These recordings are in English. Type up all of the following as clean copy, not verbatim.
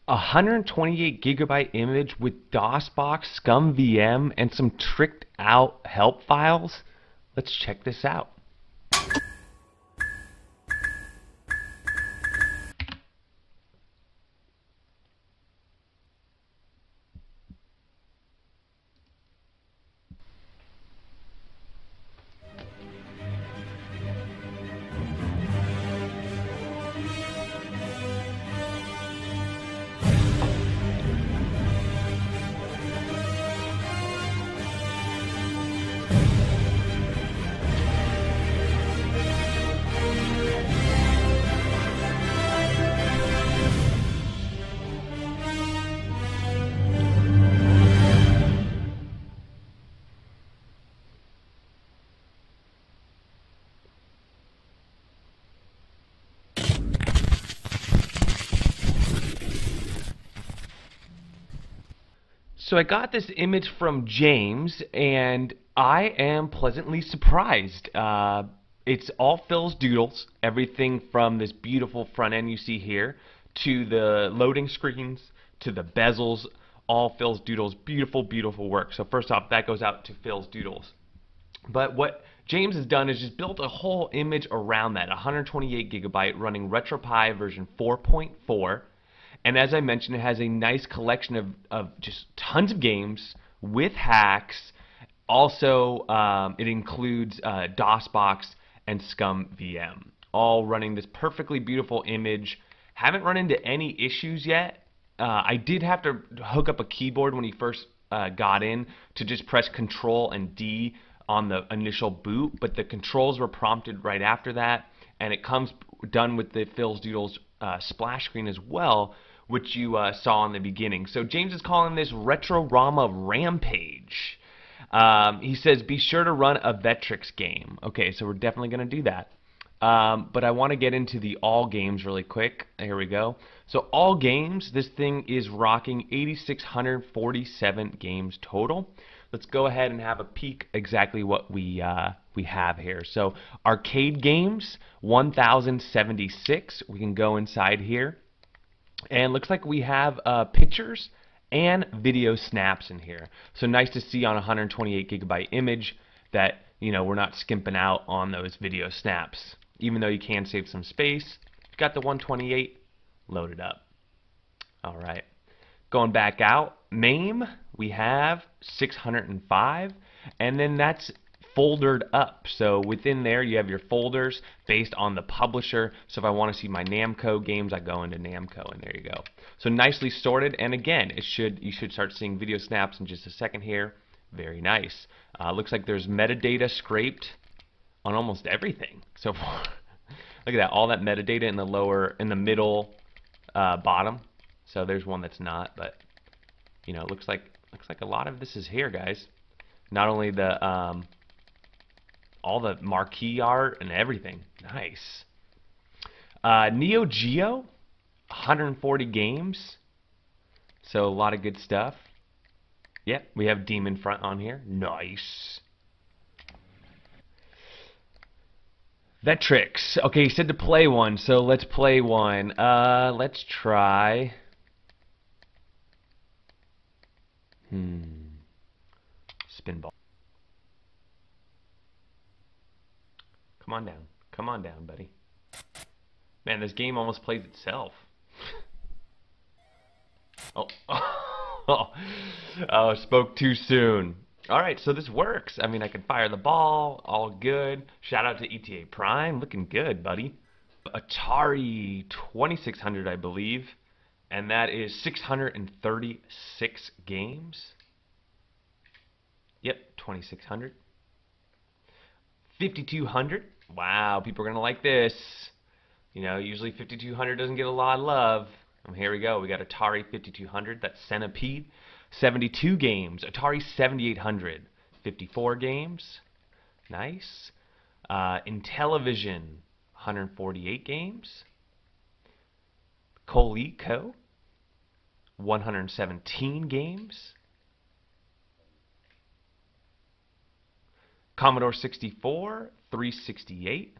128 gigabyte image with DOSBox, ScumVM, and some tricked out help files? Let's check this out. So I got this image from James, and I am pleasantly surprised. It's all Philz doodles, everything from this beautiful front end you see here, to the loading screens, to the bezels, all Philz doodles. Beautiful, beautiful work. So first off, that goes out to Philz doodles. But what James has done is just built a whole image around that, 128 gigabyte running Retropie version 4.4. And as I mentioned, it has a nice collection of just tons of games with hacks. Also, it includes DOSBox and ScumVM, all running this perfectly beautiful image. Haven't run into any issues yet. I did have to hook up a keyboard when he first got in to just press Control and D on the initial boot, but the controls were prompted right after that, and it comes done with the Philz Doodles splash screen as well, which you saw in the beginning. So James is calling this RetroRama Rampage. He says, be sure to run a Vectrex game. Okay, so we're definitely going to do that. But I want to get into the all games really quick. Here we go. So all games, this thing is rocking 8,647 games total. Let's go ahead and have a peek exactly what we have here. So arcade games, 1,076. We can go inside here. And looks like we have pictures and video snaps in here. So nice to see on a 128 gigabyte image that, you know, we're not skimping out on those video snaps. Even though you can save some space, you've got the 128 loaded up. All right. Going back out, mame, we have 605, and then that's foldered up. So within there you have your folders based on the publisher. So if I want to see my Namco games, I go into Namco, and there you go. So nicely sorted, and again, you should start seeing video snaps in just a second here. Very nice. Looks like there's metadata scraped on almost everything so far. Look at that, all that metadata in the middle bottom. So there's one that's not, but you know, looks like a lot of this is here, guys. Not only the all the marquee art and everything. Nice. Neo Geo, 140 games. So a lot of good stuff. Yep, we have Demon Front on here. Nice. Vectrex. Okay, he said to play one, so let's play one. Let's try. Spinball. Come on down. Come on down, buddy. Man, this game almost plays itself. Oh. Oh, spoke too soon. Alright, so this works. I mean, I can fire the ball. All good. Shout out to ETA Prime. Looking good, buddy. Atari 2600, I believe. And that is 636 games. Yep, 2600. 5200. Wow, people are going to like this. You know, usually 5200 doesn't get a lot of love. And here we go. We got Atari 5200. That's Centipede. 72 games. Atari 7800. 54 games. Nice. Intellivision. 148 games. Coleco. 117 games. Commodore 64, 368.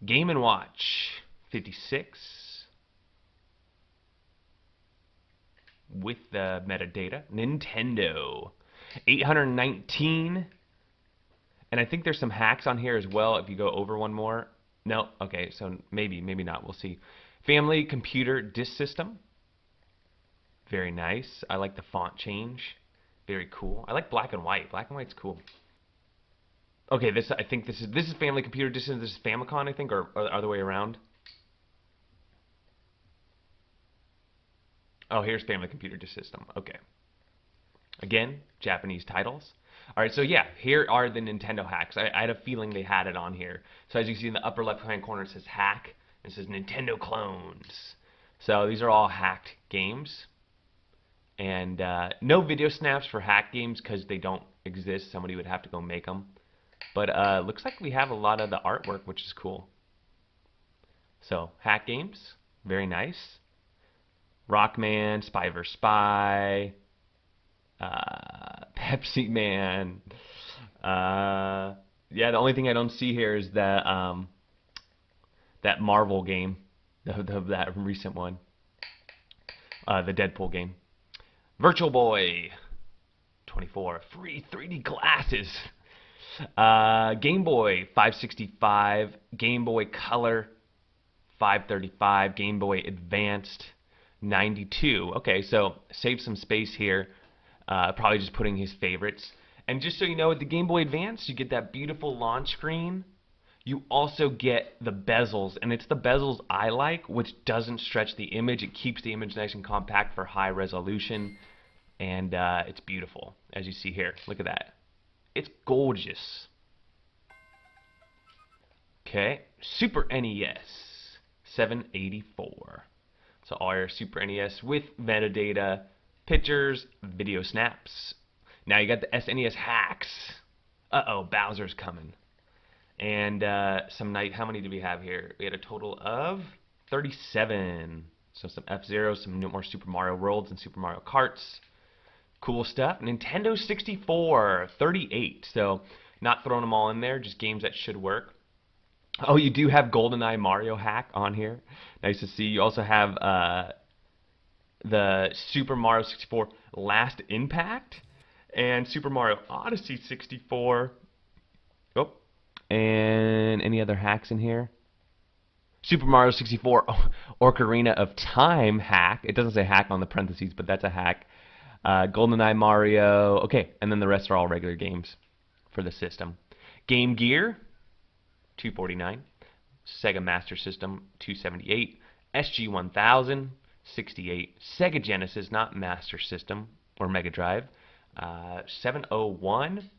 Game & Watch, 56. with the metadata. Nintendo. 819. And I think there's some hacks on here as well if you go over one more. No, okay, so maybe not. We'll see. Family Computer Disk System. Very nice. I like the font change. Very cool. I like black and white. Black and white's cool. Okay, I think this is Family Computer Disk System. This is Famicom, I think, or the other way around. Oh, here's Family Computer Disk System. Okay. Again, Japanese titles. All right, so yeah, here are the Nintendo hacks. I had a feeling they had it on here. So as you can see in the upper left-hand corner, it says hack. It says Nintendo clones. So these are all hacked games. And no video snaps for hack games because they don't exist. Somebody would have to go make them. But looks like we have a lot of the artwork, which is cool. So hack games, very nice. Rockman, Spy vs. Spy, Pepsi Man. Yeah, the only thing I don't see here is that Marvel game, that recent one, the Deadpool game. Virtual Boy 24, free 3D glasses. Game Boy 565, Game Boy Color 535, Game Boy Advanced 92. Okay, so save some space here. Probably just putting his favorites. And just so you know, with the Game Boy Advance, you get that beautiful launch screen. You also get the bezels, and it's the bezels I like, which doesn't stretch the image. It keeps the image nice and compact for high resolution, and it's beautiful, as you see here. Look at that. It's gorgeous. Okay, Super NES 784. So all your Super NES with metadata, pictures, video snaps. Now you got the SNES hacks. Uh-oh, Bowser's coming. And how many do we have here? We had a total of 37. So some F-Zero, some more Super Mario Worlds and Super Mario Karts. Cool stuff. Nintendo 64, 38. So not throwing them all in there, just games that should work. Oh, you do have GoldenEye Mario hack on here. Nice to see. You also have the Super Mario 64 Last Impact and Super Mario Odyssey 64. Oh, and any other hacks in here? Super Mario 64 Ocarina of Time hack. It doesn't say hack on the parentheses, but that's a hack. GoldenEye Mario. Okay, and then the rest are all regular games for the system. Game Gear 249, Sega Master System 278, SG 1000 68, Sega Genesis, not Master System or Mega Drive 701.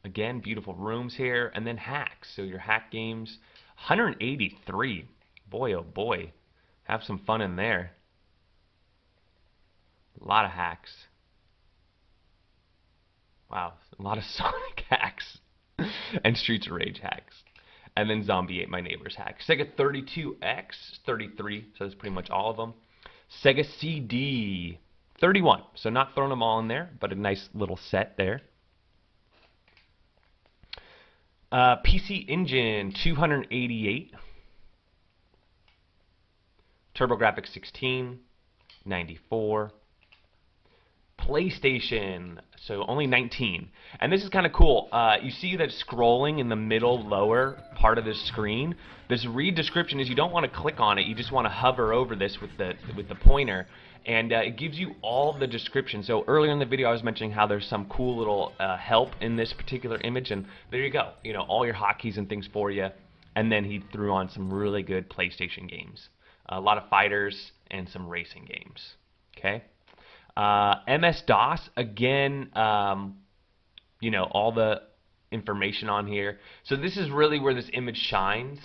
Again, beautiful rooms here, and then hacks. So your hack games 183. Boy, oh boy, have some fun in there. A lot of hacks. Wow, a lot of Sonic hacks. And Streets of Rage hacks. And then Zombie Ate My Neighbor's hack. Sega 32X, 33, so that's pretty much all of them. Sega CD, 31. So not throwing them all in there, but a nice little set there. PC Engine, 288. TurboGrafx 16, 94. PlayStation, so only 19. And this is kind of cool. You see that scrolling in the middle lower part of the screen. This read description is you don't want to click on it. You just want to hover over this with the pointer, and it gives you all the description. So earlier in the video I was mentioning how there's some cool little help in this particular image, and there you go. You know, all your hotkeys and things for you. And then he threw on some really good PlayStation games. A lot of fighters and some racing games. Okay. MS-DOS, again, you know, all the information on here. So this is really where this image shines.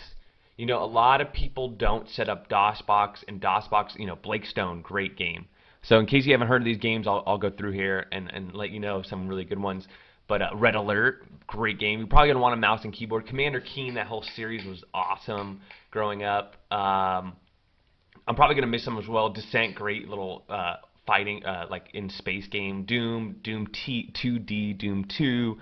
You know, a lot of people don't set up DOSBox, and DOSBox, you know, Blake Stone, great game. So in case you haven't heard of these games, I'll go through here and let you know some really good ones. But Red Alert, great game. You're probably going to want a mouse and keyboard. Commander Keen, that whole series was awesome growing up. I'm probably going to miss some as well. Descent, great little fighting, like in space game. Doom 2D, Doom 2. You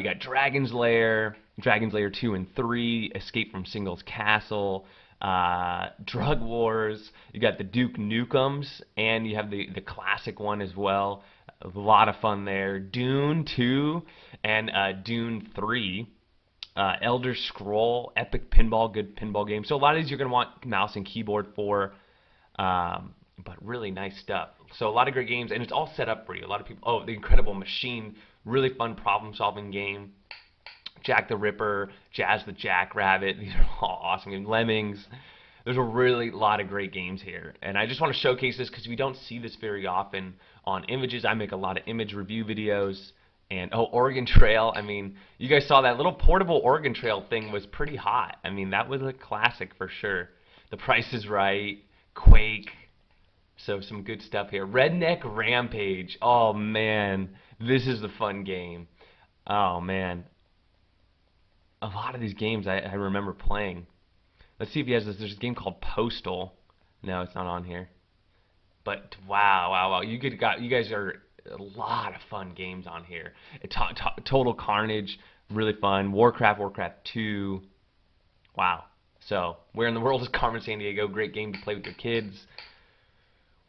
got Dragon's Lair 2 and 3, Escape from Single's Castle, Drug Wars. You got the Duke Nukems, and you have the classic one as well. A lot of fun there. Dune 2 and Dune 3. Elder Scroll, epic pinball, good pinball game. So a lot of these you're going to want mouse and keyboard for, but really nice stuff. So a lot of great games, and it's all set up for you. A lot of people, oh, The Incredible Machine, really fun problem-solving game. Jack the Ripper, Jazz the Jackrabbit, these are all awesome games. Lemmings. There's a really lot of great games here, and I just want to showcase this because we don't see this very often on images. I make a lot of image review videos. And oh, Oregon Trail, I mean, you guys saw that little portable Oregon Trail thing was pretty hot. I mean, that was a classic for sure. The Price is Right, Quake, so some good stuff here. Redneck Rampage, oh man, this is the fun game. Oh man, a lot of these games I remember playing. Let's see if he has this. There's a game called Postal. No, it's not on here. But wow, you guys are a lot of fun games on here. Total Carnage, really fun. Warcraft 2. Wow. So, Where in the World is Carmen Sandiego? Great game to play with your kids.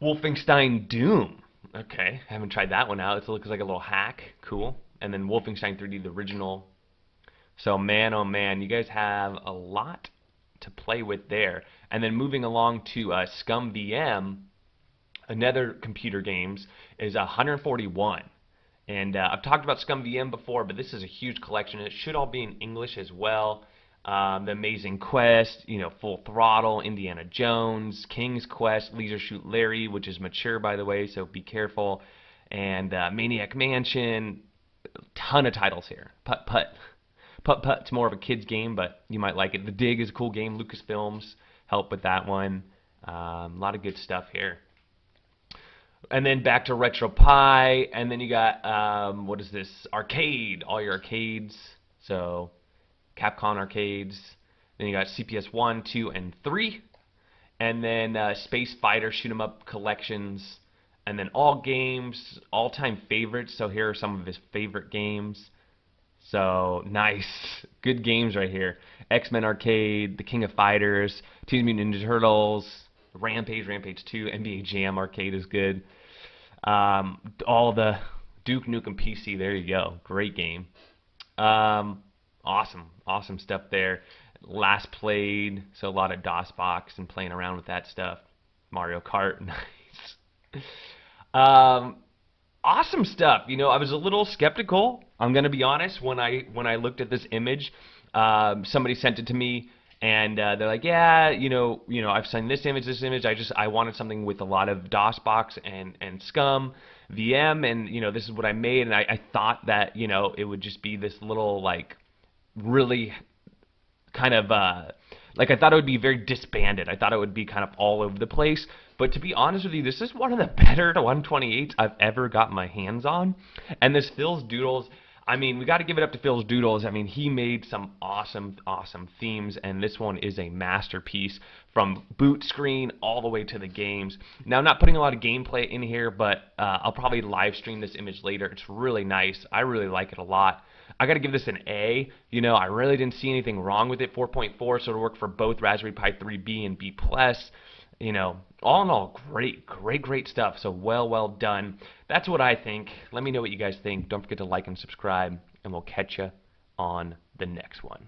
Wolfenstein Doom. Okay, haven't tried that one out. It looks like a little hack. Cool. And then Wolfenstein 3D, the original. So, man, oh man, you guys have a lot to play with there. And then moving along to ScumVM. Another computer games is 141, and I've talked about ScumVM before, but this is a huge collection. It should all be in English as well. The Amazing Quest, you know, Full Throttle, Indiana Jones, King's Quest, Leisure Suit Larry, which is mature by the way, so be careful, and Maniac Mansion. Ton of titles here. Putt Putt. It's more of a kids game, but you might like it. The Dig is a cool game. Lucasfilms help with that one. A lot of good stuff here. And then back to Retropie, and then you got, what is this, arcade, all your arcades, so Capcom arcades. Then you got CPS 1, 2, and 3, and then Space Fighter, shoot 'em up collections, and then all games, all-time favorites, so here are some of his favorite games. So, nice, good games right here. X-Men Arcade, The King of Fighters, Teenage Mutant Ninja Turtles, Rampage 2, NBA Jam Arcade is good. All the Duke Nukem PC, there you go. Great game. Awesome stuff there. Last played, so a lot of DOSBox and playing around with that stuff. Mario Kart, nice. Awesome stuff. You know, I was a little skeptical, I'm going to be honest, when I looked at this image. Somebody sent it to me. And they're like, yeah, you know, I've seen this image. I wanted something with a lot of DOSBox and ScumVM, and you know, this is what I made. And I thought that, you know, it would just be this little like really kind of like I thought it would be very disbanded. I thought it would be kind of all over the place. But to be honest with you, this is one of the better 128s I've ever got my hands on. And this Philz Doodles, I mean, we got to give it up to Philz Doodles. I mean, he made some awesome themes, and this one is a masterpiece from boot screen all the way to the games. Now, I'm not putting a lot of gameplay in here, but I'll probably live stream this image later. It's really nice. I really like it a lot. I got to give this an A. You know, I really didn't see anything wrong with it. 4.4, so it'll work for both Raspberry Pi 3B and B+. You know, all in all, great stuff. So well done. That's what I think. Let me know what you guys think. Don't forget to like and subscribe, and we'll catch you on the next one.